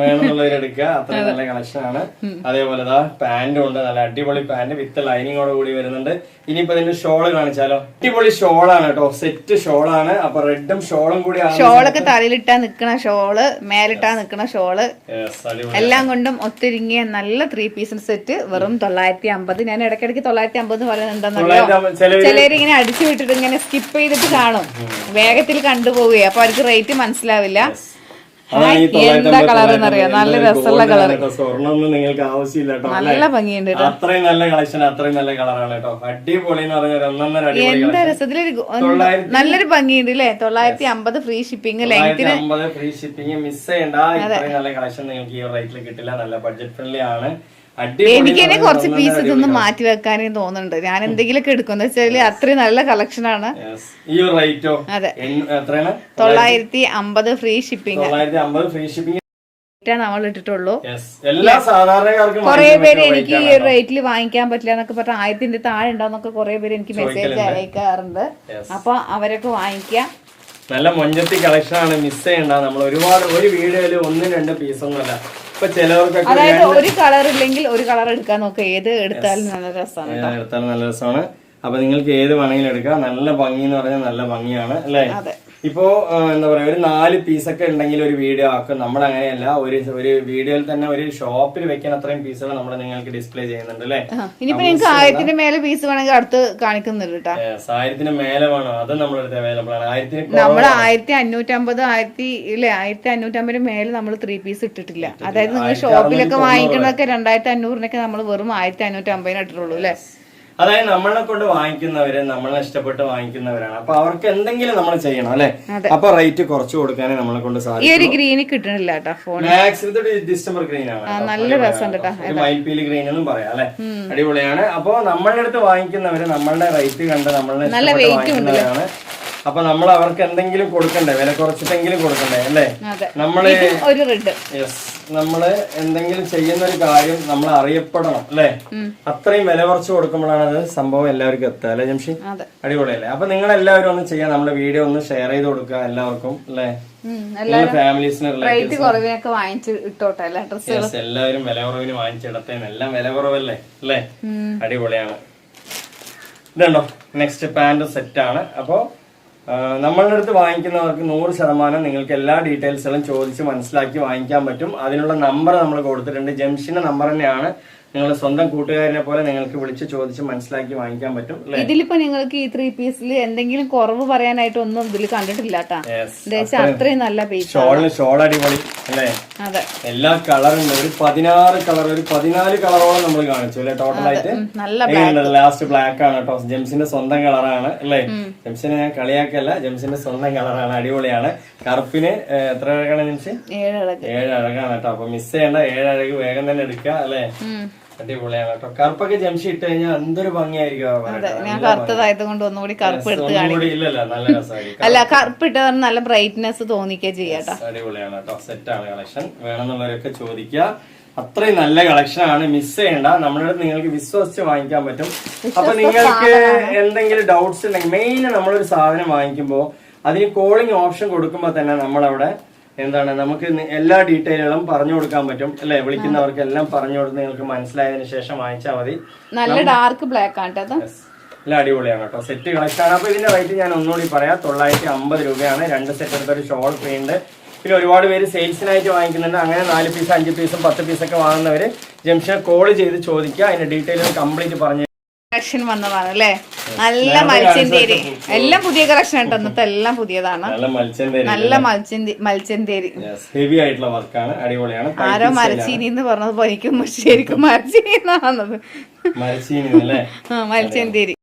വേണമെന്നുള്ളവർ എടുക്കുക. അത്രയും നല്ല കളക്ഷൻ ആണ്. അതേപോലെ പാന്റും ഉണ്ട്, നല്ല അടിപൊളി പാന്റ് വിത്ത് ലൈനിങ്ങോട് കൂടി വരുന്നുണ്ട്. ഇനിയിപ്പോ ഇതിന്റെ ഷോള് കാണിച്ചാലോ? അടിപൊളി ഷോളാണ് കേട്ടോ, സെറ്റ് ഷോളാണ്. അപ്പൊ റെഡും ഷോളും കൂടി, ഷോളൊക്കെ തലയിലിട്ടാ നിക്കണ ഷോള്, മേലിട്ടാ നിക്കണ ഷോള്, എല്ലാം കൊണ്ടും ഒത്തിരിങ്ങിയ നല്ല 3 പീസ് സെറ്റ് വെറും 950. ഞാൻ ഇടയ്ക്കിടയ്ക്ക് 950 പറയുന്നത് എന്താണെന്നറിയോ, ചിലരിങ്ങനെ അടിച്ചു വിട്ടിട്ട് ഇങ്ങനെ സ്കിപ്പ് ചെയ്തിട്ട് കാണും, വേഗത്തിൽ കണ്ടുപോവുകയെ. അപ്പൊ അവർക്ക് റേറ്റ് മനസ്സിലാവില്ല. എന്താ കളർ എന്നറിയാം, നല്ല രസമുള്ള കളർ. സ്വർണ്ണമൊന്നും നിങ്ങൾക്ക് ആവശ്യമില്ല കേട്ടോ, നല്ല ഭംഗിയുണ്ട്. അത്രയും നല്ല കളക്ഷൻ, അത്രയും നല്ല കളറാണ് കേട്ടോ. അടിപൊളി എന്ന് പറഞ്ഞാൽ 1.5 എന്താ രസത്തില് നല്ലൊരു ഭംഗിയുണ്ട് അല്ലേ. 950 ഫ്രീ ഷിപ്പിംഗ്, ലെങ്ത്തിന് ഫ്രീ ഷിപ്പിംഗ്. മിസ് ചെയ്യണ്ട, ഇത്രയും നല്ല കളക്ഷൻ നിങ്ങൾക്ക് ഈ റേറ്റിൽ കിട്ടില്ല. നല്ല ബഡ്ജറ്റ് ഫ്രണ്ട്ലി ആണ്. എനിക്ക് തന്നെ കുറച്ച് പീസ് ഇതൊന്നും മാറ്റി വെക്കാനേ തോന്നുന്നുണ്ട്. ഞാൻ എന്തെങ്കിലുമൊക്കെ എടുക്കുന്ന വെച്ചാല് അത്രയും നല്ല കളക്ഷൻ ആണ്. അതെ, 950 ഫ്രീ ഷിപ്പിംഗ് നമ്മൾ ഇട്ടിട്ടുള്ളൂ. കുറെ പേര് എനിക്ക് ഈ റേറ്റിൽ വാങ്ങിക്കാൻ പറ്റില്ല എന്നൊക്കെ പറഞ്ഞ 1000 താഴെ ഉണ്ടാവുന്നൊക്കെ കുറെ പേര് എനിക്ക് മെസ്സേജ് അയക്കാറുണ്ട്. അപ്പൊ അവരൊക്കെ വാങ്ങിക്കാം. നല്ല മൊഞ്ചത്തി കളക്ഷൻ ആണ്, മിസ് ചെയ്യണ്ട. നമ്മൾ ഒരുപാട് ഒരു വീഡിയോയില് 1-2 പീസൊന്നുമല്ല. ഇപ്പൊ ചിലവർക്കൊക്കെ അതായത് ഒരു കളർ ഇല്ലെങ്കിൽ ഒരു കളർ എടുക്കാൻ നോക്കുക, ഏത് എടുത്താലും നല്ല രസമാണ്. അപ്പൊ നിങ്ങൾക്ക് ഏത് വേണമെങ്കിലും എടുക്കാം. നല്ല ഭംഗി എന്ന് പറഞ്ഞാൽ നല്ല ഭംഗിയാണ് അല്ലേ. ഇപ്പോ എന്താ പറയാ, ഒരു 4 പീസൊക്കെ ഉണ്ടെങ്കിൽ ഒരു വീഡിയോ ആക്കും. നമ്മൾ അങ്ങനെയല്ല, ഒരു വീഡിയോയിൽ തന്നെ ഒരു ഷോപ്പിൽ വെക്കാൻ അത്രയും പീസുകൾ നമ്മൾ നിങ്ങൾക്ക് ഡിസ്പ്ലേ ചെയ്യുന്നുണ്ട് അല്ലേ. ഇനിയിപ്പോ നിങ്ങൾക്ക് 1000 മേലെ പീസ് വേണമെങ്കിൽ അടുത്ത് കാണിക്കുന്നുണ്ട് കേട്ടോ. 1000 മേലെ വേണോ? അത് നമ്മുടെ അടുത്ത് അവൈലബിൾ ആണ്. നമ്മൾ 1550 1550 മേലെ നമ്മൾ 3 പീസ് ഇട്ടിട്ടില്ല. അതായത് നിങ്ങൾ ഷോപ്പിലൊക്കെ വാങ്ങിക്കുന്നതൊക്കെ 2500 നമ്മൾ വെറും 1550 ഇട്ടിട്ടുള്ളൂ അല്ലെ. അതായത് നമ്മളെ കൊണ്ട് വാങ്ങിക്കുന്നവര് നമ്മളെ ഇഷ്ടപ്പെട്ട് വാങ്ങിക്കുന്നവരാണ്. അപ്പൊ അവർക്ക് എന്തെങ്കിലും നമ്മൾ ചെയ്യണം അല്ലെ. അപ്പൊ റേറ്റ് കുറച്ച് കൊടുക്കാനേ നമ്മളെ കൊണ്ട് സാധിക്കും. ഈ ഒരു ഗ്രീന് കിട്ടണില്ല ഡിസംബർ ഗ്രീൻ ആണ്, നല്ല രസം മയിൽപീലി ഗ്രീൻ എന്നും പറയാം അല്ലെ. അടിപൊളിയാണ്. അപ്പൊ നമ്മളുടെ അടുത്ത് വാങ്ങിക്കുന്നവര് നമ്മളുടെ റേറ്റ് കണ്ട് നമ്മളെ വാങ്ങിക്കുന്നവരാണ്. അപ്പൊ നമ്മൾ അവർക്ക് എന്തെങ്കിലും കൊടുക്കണ്ടേ, വില കുറച്ചിട്ടെങ്കിലും കൊടുക്കണ്ടേ അല്ലേ. നമ്മള് നമ്മള് എന്തെങ്കിലും ചെയ്യുന്ന ഒരു കാര്യം നമ്മൾ അറിയപ്പെടണം അല്ലെ. അത്രയും വില കുറച്ച് കൊടുക്കുമ്പോഴാണ് അത് സംഭവം എല്ലാവർക്കും എത്തുക അല്ലെ ജംഷി. അടിപൊളിയല്ലേ. അപ്പൊ നിങ്ങൾ എല്ലാവരും ഒന്ന് ചെയ്യാം, നമ്മുടെ വീഡിയോ ഒന്ന് ഷെയർ ചെയ്ത് കൊടുക്കുക എല്ലാവർക്കും അല്ലെ. ഫാമിലീസിന് എല്ലാവരും വില കുറവിന് വാങ്ങിച്ചിടത്തേന്ന്. എല്ലാം വില കുറവല്ലേ അല്ലേ. അടിപൊളിയാണ്. ഇതുണ്ടോ, നെക്സ്റ്റ് പാന്റ് സെറ്റ് ആണ്. അപ്പോ നമ്മളുടെ അടുത്ത് വാങ്ങിക്കുന്നവർക്ക് 100% നിങ്ങൾക്ക് എല്ലാ ഡീറ്റെയിൽസുകളും ചോദിച്ച് മനസ്സിലാക്കി വാങ്ങിക്കാൻ പറ്റും. അതിനുള്ള നമ്പർ നമ്മൾ കൊടുത്തിട്ടുണ്ട്. ജംഷിന്റെ നമ്പർ തന്നെയാണ്. നിങ്ങൾ സ്വന്തം കൂട്ടുകാരനെ പോലെ നിങ്ങൾക്ക് വിളിച്ച് ചോദിച്ച് മനസ്സിലാക്കി വാങ്ങിക്കാൻ പറ്റും. ഇതിലിപ്പോ നിങ്ങൾക്ക് ഈ 3 പീസിൽ എന്തെങ്കിലും കുറവ് പറയാനായിട്ട് ഒന്നും ഇതിൽ കണ്ടിട്ടില്ല കേട്ടോ. അത്രയും നല്ല പീസ്. ഷോൾ അടിപൊളി അല്ലേ. എല്ലാ കളറുണ്ട്. ഒരു 16 കളർ, ഒരു 14 കളറോളം നമ്മൾ കാണിച്ചു അല്ലെ ടോട്ടലായിട്ട്. ലാസ്റ്റ് ബ്ലാക്ക് ആണ് കേട്ടോ. ജെംസിന്റെ സ്വന്തം കളറാണ് അല്ലേ. ജെംസിനെ ഞാൻ കളിയാക്കല്ല, ജെംസിന്റെ സ്വന്തം കളറാണ്. അടിപൊളിയാണ്. കറുപ്പിന് എത്ര അഴകാണ് ജെംസി? 7 അഴകാണ് കേട്ടോ. അപ്പൊ മിസ് ചെയ്യേണ്ട, 7 അഴക് വേഗം തന്നെ എടുക്കുക അല്ലെ. അടിപൊളിയാണ് കേട്ടോ. കറുപ്പൊക്കെ ജംഷി ഇട്ട് കഴിഞ്ഞാൽ എന്തൊരു ഭംഗിയായിരിക്കും. ഞാൻ കറുത്തതായത് കൊണ്ട് ഒന്നുകൂടി കറുപ്പ് എടുത്ത് ഇല്ലല്ലോ, നല്ല രസമായിരിക്കും. അല്ല, കറുപ്പ് ഇട്ട് നല്ല ബ്രൈറ്റ്നെസ് തോന്നിക്കേ ചെയ്യാട്ടോ. അടിപൊളിയാണ് കേട്ടോ. സെറ്റാണ് കളക്ഷൻ. വേണമെന്നുള്ളവരൊക്കെ ചോദിക്കുക. അത്രയും നല്ല കളക്ഷൻ ആണ്, മിസ് ചെയ്യണ്ട. നമ്മുടെ നിങ്ങൾക്ക് വിശ്വസിച്ച് വാങ്ങിക്കാൻ പറ്റും. അപ്പൊ നിങ്ങൾക്ക് എന്തെങ്കിലും ഡൗട്ട്സ് ഉണ്ടെങ്കിൽ, മെയിൻ നമ്മളൊരു സാധനം വാങ്ങിക്കുമ്പോൾ അതിന് കോളിംഗ് ഓപ്ഷൻ കൊടുക്കുമ്പോൾ തന്നെ നമ്മളവിടെ എന്താണ് നമുക്ക് എല്ലാ ഡീറ്റെയിലുകളും പറഞ്ഞു കൊടുക്കാൻ പറ്റും അല്ലെ. വിളിക്കുന്നവർക്ക് എല്ലാം പറഞ്ഞു കൊടുത്ത് നിങ്ങൾക്ക് മനസ്സിലായതിനു ശേഷം വാങ്ങിച്ചാൽ മതി. നല്ല ഡാർക്ക് ബ്ലാക്ക് ആണ്. എല്ലാം അടിപൊളിയാണ് കേട്ടോ. സെറ്റ് കളക്ഷൻ ആണ്. അപ്പൊ ഇതിന്റെ റേറ്റ് ഞാൻ ഒന്നുകൂടി പറയാം. 950 രൂപയാണ്. 2 സെറ്റ് എടുത്ത ഒരു ഷോൾ ഫ്രീ ഉണ്ട്. പിന്നെ ഒരുപാട് പേര് സെയിൽസിനായിട്ട് വാങ്ങിക്കുന്നുണ്ട്. അങ്ങനെ 4 പീസ് 5 പീസും 10 പീസൊക്കെ വാങ്ങുന്നവര് ജംഷനെ കോൾ ചെയ്ത് ചോദിക്കുക. അതിന്റെ ഡീറ്റെയിലുകൾ കംപ്ലീറ്റ് പറഞ്ഞു. കളക്ഷൻ വന്നതാണ് അല്ലേ. നല്ല മത്സ്യന്തേരി, എല്ലാം പുതിയ കളക്ഷൻ ആയിട്ട് ഇന്നത്തെ എല്ലാം പുതിയതാണ്. നല്ല മത്സ്യന്തേരി ഹെവി ആയിട്ടുള്ള വർക്കാണ്. അടിപൊളിയാണ്. ആരോ മരച്ചീനി എന്ന് പറഞ്ഞത് എനിക്കും ശരിക്കും മരച്ചീനി എന്നാണത്. മത്സ്യന്തേരി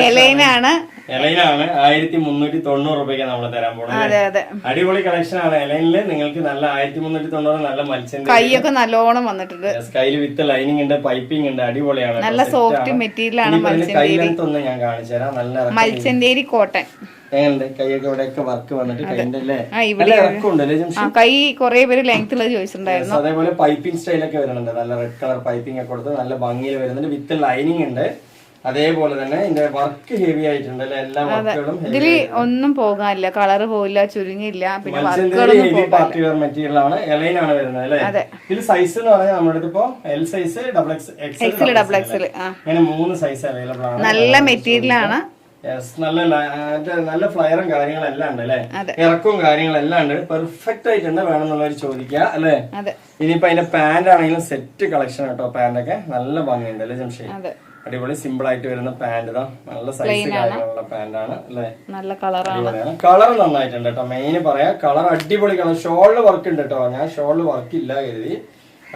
എലൈനാണ്. 1390 രൂപയ്ക്ക് നമ്മൾ തരാൻ പോകുന്നത്. അടിപൊളി കളക്ഷൻ ആണ്. എലൈനില് നിങ്ങൾക്ക് നല്ല 1390 നല്ല മത്സ്യം. കൈയൊക്കെ നല്ലോണം വന്നിട്ടുണ്ട്. കയ്യിൽ വിത്ത് ലൈനിങ് ഉണ്ട്, പൈപ്പിംഗ് ഉണ്ട്. അടിപൊളിയാണ്. നല്ല സോഫ്റ്റ് മെറ്റീരിയൽ ആണ്. കൈലൊന്ന് ഞാൻ കാണിച്ചു തരാം. നല്ല മത്സ്യന്തേരി കോട്ടൺ. എങ്ങനെയുണ്ട്? കൈയൊക്കെ ഇവിടെയൊക്കെ വർക്ക് വന്നിട്ട് കൈന്റെ കൈ കുറെ പേര് ലെങ്ത് ഉള്ളത് ചോദിച്ചിട്ടുണ്ടായിരുന്നു. അതേപോലെ പൈപ്പിംഗ് സ്റ്റൈലൊക്കെ വരുന്നുണ്ട്. നല്ല റെഡ് കളർ പൈപ്പിംഗ് ഒക്കെ കൊടുത്ത് നല്ല ഭംഗിയിൽ വരുന്നുണ്ട്. വിത്ത് ലൈനിങ് ഉണ്ട്. അതേപോലെ തന്നെ ഇതിന്റെ വർക്ക് ഹെവി ആയിട്ടുണ്ട് അല്ലെ. എല്ലാ വർക്കുകളും ഇതില് ഒന്നും പോകാനില്ല, കളറ് പോകില്ല, ചുരുങ്ങില്ല. പിന്നെ പാർട്ടി വെയർ മെറ്റീരിയൽ ആണ്. എലൈൻ ആണ് വരുന്നത് അല്ലെ. ഇതിൽ സൈസ് എന്ന് പറഞ്ഞാൽ നമ്മുടെ അടുത്ത് ഇപ്പോ L സൈസ്, XL, XXL അങ്ങനെ 3 സൈസ് അവൈലബിൾ ആണ്. നല്ല മെറ്റീരിയൽ ആണ്. നല്ല ഫ്ലയറും കാര്യങ്ങളെല്ലാം ഉണ്ട് അല്ലെ. ഇറക്കവും കാര്യങ്ങളെല്ലാം ഉണ്ട്. പെർഫെക്റ്റ് ആയിട്ടുണ്ട്. വേണമെന്നുള്ളവർ ചോദിക്കുക അല്ലെ. ഇനിയിപ്പോ അതിന്റെ പാന്റ് ആണെങ്കിലും സെറ്റ് കളക്ഷൻ കേട്ടോ. പാന്റ് ഒക്കെ നല്ല ഭംഗിയുണ്ട് അല്ലെ ജംഷി. അടിപൊളി സിമ്പിൾ ആയിട്ട് വരുന്ന പാന്റ് ഇതാ. നല്ല സൈസ് കാര്യങ്ങളുള്ള പാന്റ് ആണ് അല്ലെ. നല്ല കളറാണ്. കളർ നന്നായിട്ടുണ്ട് കേട്ടോ. മെയിൻ പറയാ, കളർ അടിപൊളി കളർ. ഷോളില് വർക്ക് ഉണ്ട് കേട്ടോ. ഞാൻ ഷോളില് വർക്ക് ഇല്ല കരുതി.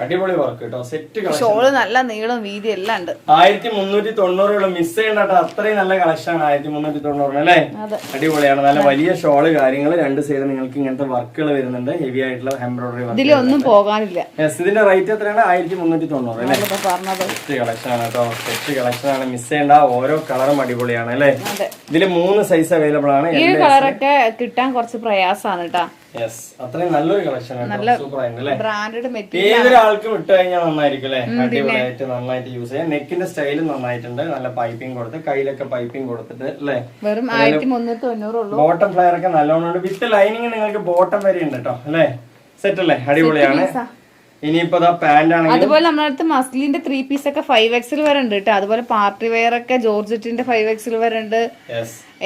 അടിപൊളി വർക്ക് കേട്ടോ. Set collection. ഷോള് നല്ല നീളം വീതി എല്ലാം ഉണ്ട്. 1390 മിസ് ചെയ്യണ്ട. അത്രയും നല്ല കളക്ഷൻ ആണ് 1390 അല്ലേ. അടിപൊളിയാണ്. നല്ല വലിയ ഷോള് കാര്യങ്ങൾ രണ്ട് സൈഡ് നിങ്ങൾക്ക് ഇങ്ങനത്തെ വർക്കുകൾ വരുന്നുണ്ട്. ഹെവി ആയിട്ടുള്ള എംബ്രോയിഡറി വർക്ക്. ഇതിലൊന്നും പോകാനില്ല. ഇതിന്റെ റേറ്റ് എത്രയാണ്? 1390 അല്ലേ. സെറ്റ് കളക്ഷൻ ആണ് കേട്ടോ. സെറ്റ് കളക്ഷൻ ആണ്. മിസ് ചെയ്യണ്ട. ഓരോ കളറും അടിപൊളിയാണ് അല്ലേ. ഇതില് 3 സൈസ് അവൈലബിൾ ആണ്. ഈ കളറൊക്കെ കിട്ടാൻ കുറച്ച് പ്രയാസമാണ് കേട്ടോ. അത്രയും നല്ലൊരു കളക്ഷൻ ആണ്. സൂപ്പർ ആയിരുന്നു. ബ്രാൻഡഡ് മെറ്റീരിയൽ ഏതൊരാൾക്കും ഇട്ട് കഴിഞ്ഞാൽ നന്നായിരിക്കും അല്ലെ. അടിപൊളിയായിട്ട് നന്നായിട്ട് യൂസ് ചെയ്യാം. നെക്കിന്റെ സ്റ്റൈലും നന്നായിട്ടുണ്ട്. നല്ല പൈപ്പിംഗ് കൊടുത്ത് കയ്യിലൊക്കെ പൈപ്പിംഗ് കൊടുത്തിട്ട് അല്ലെ. വെറും 1390 ഉള്ളൂ. ബോട്ടം ഫ്ലെയർ ഒക്കെ നല്ലോണം ഉണ്ട്. വിത്ത് ലൈനിങ് നിങ്ങൾക്ക് ബോട്ടം വരെ ഉണ്ട് കേട്ടോ അല്ലെ. സെറ്റ് അല്ലേ. അടിപൊളിയാണ്. ഇനിയിപ്പോ പാന്റ് ആണെങ്കിൽ അതുപോലെ നമ്മുടെ അടുത്ത് മസ്ലിന്റെ 3 പീസ് ഒക്കെ 5XL വരെ ഉണ്ട് കേട്ടോ. അതുപോലെ പാർട്ടി വെയർ ഒക്കെ ജോർജറ്റിന്റെ 5XL വരെ ഉണ്ട്.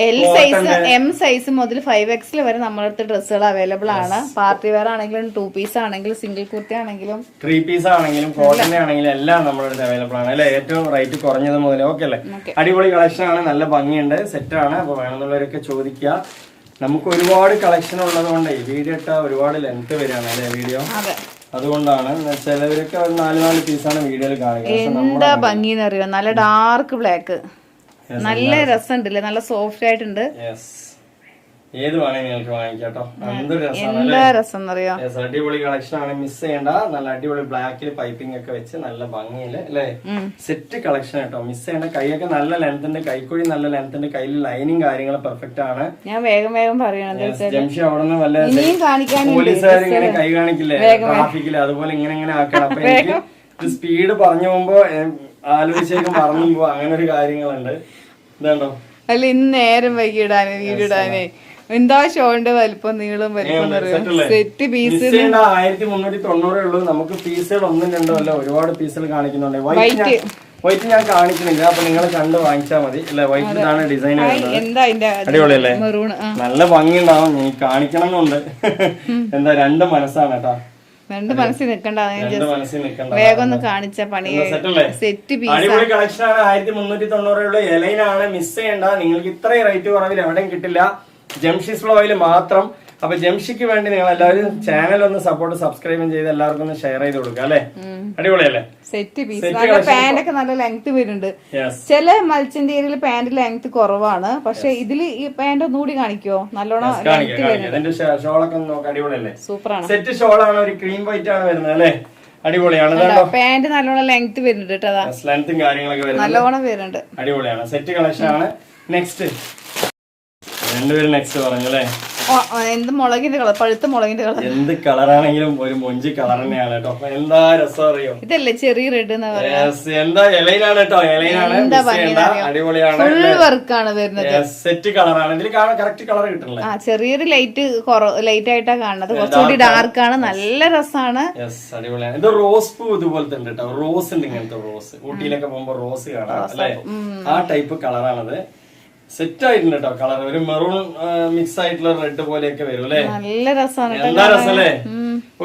എൽ സൈസ് എം സൈസ് മുതൽ 5XL വരെ നമ്മുടെ അടുത്ത് ഡ്രസ്സുകൾ അവൈലബിൾ ആണ്. പാർട്ടി വെയർ ആണെങ്കിലും 2 പീസ് ആണെങ്കിലും സിംഗിൾ കുർത്തി ആണെങ്കിലും 3 പീസ് ആണെങ്കിലും കോട്ടൺ ആണെങ്കിലും എല്ലാം നമ്മുടെ അടുത്ത് അവൈലബിൾ ആണ് അല്ലെ. ഏറ്റവും റേറ്റ് കുറഞ്ഞത് മുതൽ ഓക്കെ അല്ലേ. അടിപൊളി കളക്ഷൻ ആണ്. നല്ല ഭംഗിയുണ്ട്. സെറ്റ് ആണ്. അപ്പൊ വേണമെന്നുള്ളവരൊക്കെ ചോദിക്കുക. നമുക്ക് ഒരുപാട് കളക്ഷൻ ഉള്ളത് കൊണ്ട് വീഡിയോ ഇട്ട ഒരുപാട് ലെങ്ത് വരികയാണ് അല്ലെ വീഡിയോ. അതുകൊണ്ടാണ് ചിലവരൊക്കെ 4 പീസാണ് വീഡിയോയിൽ കാണിക്കുന്നത്. എന്താ ഭംഗി എന്നറിയോ. നല്ല ഡാർക്ക് ബ്ലാക്ക് നല്ല രസമുണ്ടല്ലേ. നല്ല സോഫ്റ്റ് ആയിട്ടുണ്ട്. ഏത് വേണമെങ്കിൽ നിങ്ങൾക്ക് വാങ്ങിക്കാട്ടോ. എന്താ രസം എന്നറിയോ. അടിപൊളി കളക്ഷൻ ആണ്. മിസ് ചെയ്യണ്ട. നല്ല അടിപൊളി ബ്ലാക്കിൽ പൈപ്പിംഗ് ഒക്കെ വെച്ച് നല്ല ഭംഗിയില് അല്ലേ. സെറ്റ് കളക്ഷൻ കേട്ടോ. മിസ് ചെയ്യണ്ട. കൈയൊക്കെ നല്ല ലെങ്ത് ഉണ്ട്. കൈക്കുഴി നല്ല ലെങ്ത് ഉണ്ട്. കയ്യിൽ ലൈനിങ് കാര്യങ്ങൾ പെർഫെക്റ്റ് ആണ്. ഞാൻ വേഗം പറയണത് ജംഷി അവിടെ നിന്ന് വല്ല പോലീസുകാർ ഇങ്ങനെ കൈ കാണിക്കില്ലേ ട്രാഫിക്കില്, അതുപോലെ ഇങ്ങനെ ആക്കണം. അപ്പൊ എനിക്ക് സ്പീഡ് പറഞ്ഞു പോകുമ്പോ ആലോചിച്ചേക്കും പറഞ്ഞു പോകുമ്പോ അങ്ങനെ ഒരു കാര്യങ്ങളുണ്ട്. ഇതാണ്ടോ അല്ല ഇന്ന് നേരം വൈകി ഇടാനേ വീഡിയോ ഇടാനേ. എന്താ ഷോന്റെ വലിപ്പം നീളം വലിപ്പം സെറ്റ് പീസ് 1390 ഉള്ളൂ. നമുക്ക് പീസുകൾ 1-2 അല്ല ഒരുപാട് പീസുകൾ കാണിക്കുന്നുണ്ട്. വൈറ്റ് ഞാൻ കാണിക്കുന്നില്ല. അപ്പൊ നിങ്ങൾ കണ്ട് വാങ്ങിച്ചാൽ മതി അല്ലെ. വൈറ്റിലാണ് ഡിസൈൻ അടിപൊളിയല്ലേ. നല്ല ഭംഗി ഉണ്ടാവും. നീ കാണിക്കണം എന്നുണ്ട്. എന്താ 2 മനസ്സാണ് കേട്ടോ. 2 മനസ്സിൽ നിക്കണ്ട. വേഗം ഒന്ന് കാണിച്ച പണി സെറ്റ് പീസ്. അടിപൊളി കളക്ഷൻ ആണ്. 1390 ഉള്ള എലൈനാണ്. മിസ് ചെയ്യണ്ട. നിങ്ങൾക്ക് ഇത്രയും റേറ്റ് കുറവിൽ എവിടെയും കിട്ടില്ല. ജംഷീസ് ഫ്ലോയിൽ മാത്രം. അപ്പൊ ജംഷിക്ക് വേണ്ടി നിങ്ങൾ എല്ലാവരും ചാനൽ ഒന്ന് സബ്സ്ക്രൈബ് ചെയ്ത് എല്ലാവർക്കും ഒന്ന് ഷെയർ ചെയ്ത് കൊടുക്കുക അല്ലെ. അടിപൊളിയല്ലേ. Set piece. പാന്റ് ഒക്കെ നല്ല ലെങ്ത് വരുന്നുണ്ട്. ചില മത്സ്യന്റെ ഏരിയയിൽ പാന്റ് ലെങ്ത് കുറവാണ്. പക്ഷെ ഇതില് ഈ പാന്റ് ഒന്നുകൂടി കാണിക്കോ നല്ലോണം ഷോളൊക്കെ നോക്കാം. അടിപൊളിയല്ലേ. സൂപ്പറാണ്. സെറ്റ് ഷോളാണ്. ഒരു ക്രീം വൈറ്റ് ആണ് വരുന്നത് അല്ലെ. അടിപൊളിയാണ്. പാന്റ് നല്ലോണം ലെങ്ത് വരുന്നുണ്ട് കേട്ടോ. ലെങ്ത്തും കാര്യങ്ങളൊക്കെ നല്ലോണം വരുന്നുണ്ട്. അടിപൊളിയാണ്. സെറ്റ് കളക്ഷൻ ആണ്. നെക്സ്റ്റ് രണ്ടുപേരും നെക്സ്റ്റ് പറഞ്ഞു അല്ലേ. എന്ത് മുളകിന്റെ കളർ, പഴുത്ത മുളകിന്റെ കളർ. എന്ത് കളറാണെങ്കിലും ഒരു മൊഞ്ചി കളർ തന്നെയാണ് കേട്ടോ. അപ്പൊ എന്താ രസം അറിയോ. ഇതല്ലേ ചെറിയ റെഡ് എന്ന് പറയുന്നത്. എന്താ എലൈനാണ് കേട്ടോ. എലൈനാണ്. അടിപൊളിയാണ്. ഫുൾ വർക്കാണ് വരുന്നത്. സെറ്റ് കളറാണ്. ഇതിൽ കറക്റ്റ് കളർ കിട്ടണല്ലേ. ചെറിയൊരു ലൈറ്റ് ആയിട്ടാ കാണുന്നത്. കുറച്ചുകൂടി ഡാർക്ക് ആണ്. നല്ല രസമാണ്. അടിപൊളിയാണ്. ഇത് റോസ് പൂ ഇതുപോലത്തെ ഉണ്ട് കേട്ടോ. റോസ് ഉണ്ട്. ഇങ്ങനത്തെ റോസ് ഊട്ടിയിലൊക്കെ പോകുമ്പോ റോസ് കാണാം അല്ലെ. ആ ടൈപ്പ് കളറാണത്. സെറ്റ് ആയിട്ടുണ്ട് കേട്ടോ. കളർ ഒരു മെറൂൺ മിക്സ് ആയിട്ടുള്ള റെഡ് പോലെയൊക്കെ വരും അല്ലെ. നല്ല രസമാണ്. എന്താ രസല്ലേ.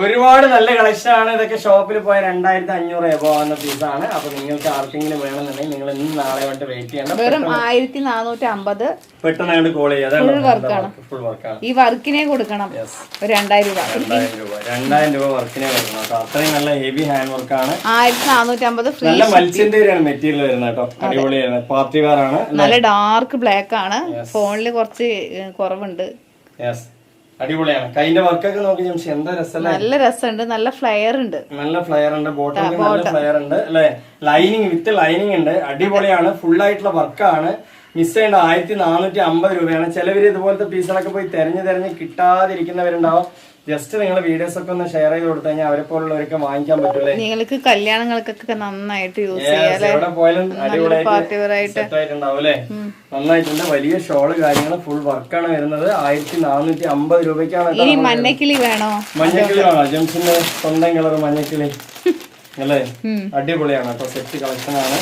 ഒരുപാട് നല്ല കളക്ഷൻ ആണ്. ഇതൊക്കെ ഷോപ്പിൽ പോയ 2500 എബോവുന്ന പീസാണ്. അപ്പൊ നിങ്ങൾക്ക് ആർക്കെങ്കിലും വേണമെന്നുണ്ടെങ്കിൽ നിങ്ങൾ ഇന്ന് നാളെ വേണ്ടി വെയിറ്റ് ചെയ്യണം. വെറും 1450 പെട്ടെന്ന് കോൾ ചെയ്യാം. ഫുൾ വർക്കാണ്. ഈ വർക്കിനെ കൊടുക്കണം 2000 രൂപ. 2000 രൂപ വർക്കിനെ കൊടുക്കണം കേട്ടോ. അത്രയും നല്ല ഹെവി ഹാൻഡ് വർക്കാണ്. 1450 ഫ്രീ. നല്ല മത്സ്യന്റെ മെറ്റീരിയൽ വരുന്നത് കേട്ടോ. അടിപൊളിയാണ്. പാർട്ടി വെയർ ആണ്. നല്ല ഡാർക്ക് ബ്ലാക്ക് ആണ്. ഫോണില് കുറച്ച് കുറവുണ്ട്. അടിപൊളിയാണ്. കൈന്റെ വർക്കൊക്കെ നോക്കി എന്താ രസം. നല്ല രസമുണ്ട്. നല്ല ഫ്ലെയർ ഉണ്ട്. നല്ല ഫ്ലെയർ ഉണ്ട്. ബോട്ടം നല്ല ഫ്ലെയർ ഉണ്ട് അല്ലെ. ലൈനിങ് വിത്ത് ലൈനിങ് ഉണ്ട്. അടിപൊളിയാണ്. ഫുൾ ആയിട്ടുള്ള വർക്കാണ്. മിസ് ചെയ്യേണ്ട. 1450 രൂപയാണ്. ചിലവര് ഇതുപോലത്തെ പീസുകളൊക്കെ പോയി തെരഞ്ഞ് കിട്ടാതിരിക്കുന്നവരുണ്ടാവും. ജസ്റ്റ് നിങ്ങൾ വീഡിയോസ് ഒക്കെ ഒന്ന് ഷെയർ ചെയ്ത് കൊടുത്തു കഴിഞ്ഞാൽ അവരെ പോലുള്ളവരൊക്കെ വാങ്ങിക്കാൻ പറ്റൂലേ. നിങ്ങൾക്ക് കല്യാണങ്ങൾക്കൊക്കെ നന്നായിട്ട് യൂസ് ചെയ്യാം. എവിടെ പോയാലും അടിപൊളിയായിട്ടുണ്ടാവും അല്ലെ. നന്നായിട്ടുണ്ട്. വലിയ ഷോള് കാര്യങ്ങൾ ഫുൾ വർക്കാണ് വരുന്നത്. 1450 രൂപയ്ക്കാണ്. മഞ്ഞക്കിളി വേണോ? മഞ്ഞക്കിളി വേണോ? ജംസിന്റെ സ്വന്തം കളർ മഞ്ഞക്കിളി അല്ലേ. അടിപൊളിയാണ് കേട്ടോ. സെറ്റ് കളക്ഷൻ ആണ്.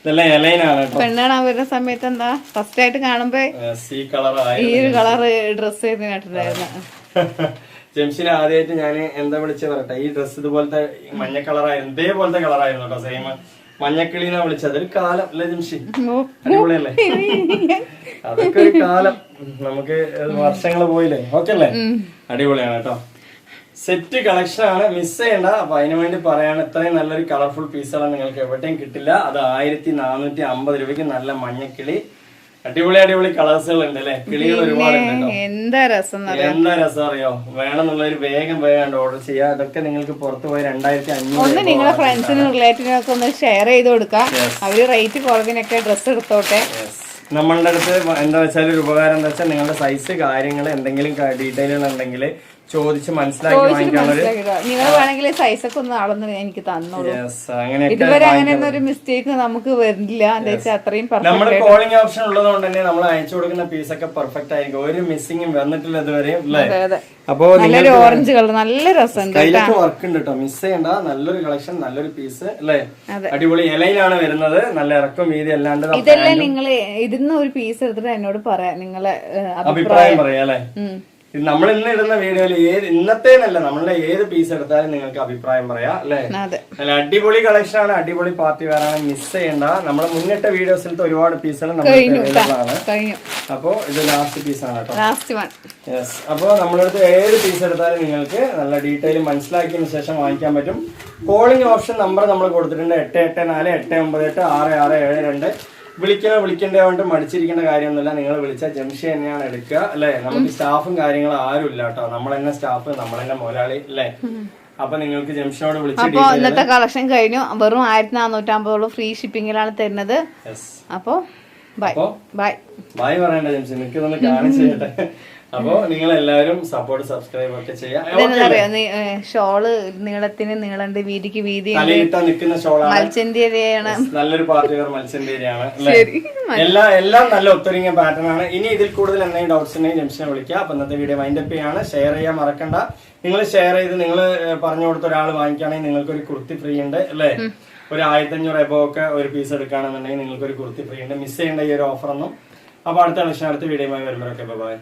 ഇതെല്ലാം എലൈനാണ് കേട്ടോ. പെണ്ണാണ് വരുന്ന സമയത്ത് എന്താ ഫസ്റ്റ് ആയിട്ട് കാണുമ്പോ ഈ ഒരു കളർ ഡ്രസ് ചെയ്തിട്ടുണ്ടായിരുന്നു. ജംഷിനെ ആദ്യമായിട്ട് ഞാൻ എന്താ വിളിച്ചത് പറയട്ടെ. ഈ ഡ്രസ് ഇതുപോലത്തെ മഞ്ഞ കളറായിരുന്നു. ഇതേപോലത്തെ കളറായിരുന്നു കേട്ടോ. സെയിം മഞ്ഞക്കിളിന്നാ വിളിച്ചത്. ഒരു കാലം അല്ലേ ജംഷി. അടിപൊളിയല്ലേ. അതൊക്കെ ഒരു കാലം. നമുക്ക് വർഷങ്ങൾ പോയില്ലേ. ഓക്കെ അല്ലേ. അടിപൊളിയാണ് കേട്ടോ. സെറ്റ് കളക്ഷൻ ആണ്, മിസ് ചെയ്യണ്ട. അപ്പൊ അതിനു വേണ്ടി പറയാണ്, ഇത്രയും നല്ലൊരു കളർഫുൾ പീസുകളാണ് നിങ്ങൾക്ക് എവിടെയും കിട്ടില്ല. അത് 1450 രൂപയ്ക്ക് നല്ല മഞ്ഞക്കിളി, അടിപൊളി അടിപൊളി കളേഴ്സുകൾ ഉണ്ട് അല്ലെ, കിളികൾ ഒരുപാട് ഉണ്ട്. എന്താ രസം അറിയോ, വേണമെന്നുള്ളൊരു വേഗം ഓർഡർ ചെയ്യാം. അതൊക്കെ നിങ്ങൾക്ക് പുറത്ത് പോയി 2500 ഒന്ന് നിങ്ങളെ ഫ്രണ്ട്സിനും റിലേറ്റീവിനൊക്കെ ഒന്ന് ഷെയർ ചെയ്ത് കൊടുക്കാം. അവര് റേറ്റ് കുറവിനൊക്കെ ഡ്രസ്സ് എടുത്തോട്ടെ. നമ്മളുടെ അടുത്ത് എന്താ വെച്ചാൽ ഒരു ഉപകാരം എന്താ വെച്ചാൽ നിങ്ങളുടെ സൈസ് കാര്യങ്ങൾ എന്തെങ്കിലും ഡീറ്റെയിലുകൾ ഉണ്ടെങ്കിൽ ചോദിച്ച് മനസ്സിലാക്കി വാങ്ങിക്കാനുള്ളൊരു, നിങ്ങൾ വേണമെങ്കിൽ സൈസ് ഒക്കെ ഒന്ന് അളന്ന് എനിക്ക് തന്നോളൂ. അങ്ങനെയൊക്കെ ഇതുവരെ അങ്ങനെ ഒരു മിസ്റ്റേക്ക് നമുക്ക് വരില്ല. എന്താ വെച്ചാൽ അത്രയും നമ്മൾ കോളിംഗ് ഓപ്ഷൻ ഉള്ളതുകൊണ്ട് തന്നെ നമ്മൾ അയച്ചു കൊടുക്കുന്ന പീസൊക്കെ പെർഫെക്റ്റ് ആയിരിക്കും. ഒരു മിസ്സിംഗും വന്നിട്ടില്ല ഇതുവരെയും അല്ലേ. അപ്പോ നല്ലൊരു ഓറഞ്ച് കളർ, നല്ല രസമുണ്ട്. കയ്യിലൊക്കെ വർക്ക് ഉണ്ട് കേട്ടോ, മിസ് ചെയ്യണ്ട. നല്ലൊരു കളക്ഷൻ, നല്ലൊരു പീസ് അല്ലേ, അടിപൊളി ഇലയിലാണ് വരുന്നത്. നല്ല ഇറക്കം വീതി അല്ലാണ്ട് ഇതെല്ലാം നിങ്ങള് ഇതിന്ന് ഒരു പീസ് എടുത്തിട്ട് എന്നോട് പറയാം, നിങ്ങളെ അഭിപ്രായം പറയാം അല്ലെ. നമ്മൾ ഇന്ന് ഇടുന്ന വീഡിയോയിൽ ഇന്നത്തേന്നല്ല, നമ്മളുടെ ഏത് പീസ് എടുത്താലും നിങ്ങൾക്ക് അഭിപ്രായം പറയാം അല്ലെ. നല്ല അടിപൊളി കളക്ഷൻ ആണ്, അടിപൊളി പാർട്ടി വെയറാണ്, മിസ് ചെയ്യണ്ട. നമ്മളെ മുന്നിട്ട വീഡിയോസിലത്തെ ഒരുപാട് പീസുകൾ നമുക്ക് അവൈലബിൾ ആണ്. അപ്പോ ഇത് ലാസ്റ്റ് പീസാണ് കേട്ടോ. യെസ്, അപ്പൊ നമ്മളടുത്ത് ഏത് പീസ് എടുത്താലും നിങ്ങൾക്ക് നല്ല ഡീറ്റെയിൽ മനസ്സിലാക്കിയതിനു ശേഷം വാങ്ങിക്കാൻ പറ്റും. കോളിംഗ് ഓപ്ഷൻ നമ്പർ നമ്മൾ കൊടുത്തിട്ടുണ്ട് 8848988667 വിളിക്കണ്ടേ കൊണ്ട് മടിച്ചിരിക്കേണ്ട കാര്യമൊന്നുമില്ല. നിങ്ങൾ വിളിച്ചാൽ ജംഷി തന്നെയാണ് എടുക്കുക അല്ലെ. നമുക്ക് സ്റ്റാഫും കാര്യങ്ങളും ആരും ഇല്ല കേട്ടോ, നമ്മൾ തന്നെ സ്റ്റാഫ്, നമ്മൾ തന്നെ മുതലാളി അല്ലെ. അപ്പൊ നിങ്ങൾക്ക് ജംഷനോട് വിളിച്ചിട്ട് ഇന്നത്തെ കളക്ഷൻ കഴിഞ്ഞു. വെറും 1450 ഫ്രീ ഷിപ്പിംഗിലാണ് തരുന്നത്. അപ്പൊ ബൈ ബൈ ബൈ പറയണ്ട ജംഷി, നിനക്ക് ഇതൊന്ന് കാണിച്ചു ചെയ്യട്ടെ. അപ്പൊ നിങ്ങൾ എല്ലാവരും സപ്പോർട്ട് സബ്സ്ക്രൈബ് ഒക്കെ ചെയ്യാം. ഷോള് നീളത്തിന് നീളണ്ട്, വീതിക്ക് വീതി, തലയിട്ടാ നിൽക്കുന്ന ഷോളാണ്, മത്സ്യന്തിയാണ്, നല്ലൊരു പാർട്ടി വെയർ മത്സ്യന്തിയാണ്. എല്ലാം നല്ല ഒത്തൊരുങ്ങിയ പാറ്റേൺ ആണ്. ഇനി ഇതിൽ കൂടുതൽ എന്തെങ്കിലും ഡൗട്ട്സ് ഉണ്ടെങ്കിൽ ജംഷനെ വിളിക്കുക. അപ്പൊ ഇന്നത്തെ വീഡിയോ വൈൻഡപ്പ് ചെയ്യാണ്. ഷെയർ ചെയ്യാൻ മറക്കണ്ട. നിങ്ങൾ ഷെയർ ചെയ്ത് നിങ്ങൾ പറഞ്ഞു കൊടുത്ത ഒരാൾ വാങ്ങിക്കുകയാണെങ്കിൽ നിങ്ങൾക്ക് ഒരു കുർത്തി ഫ്രീ ഉണ്ട് അല്ലെ. ഒരു 1500 എബോ ഒക്കെ ഒരു പീസ് എടുക്കുകയാണെന്നുണ്ടെങ്കിൽ നിങ്ങൾക്ക് ഒരു കുർത്തി ഫ്രീ ഉണ്ട്. മിസ് ചെയ്യേണ്ട ഈ ഒരു ഓഫർ ഒന്നും. അപ്പൊ അടുത്ത വീഡിയോയുമായി വരുമ്പോഴൊക്കെ ബൈ.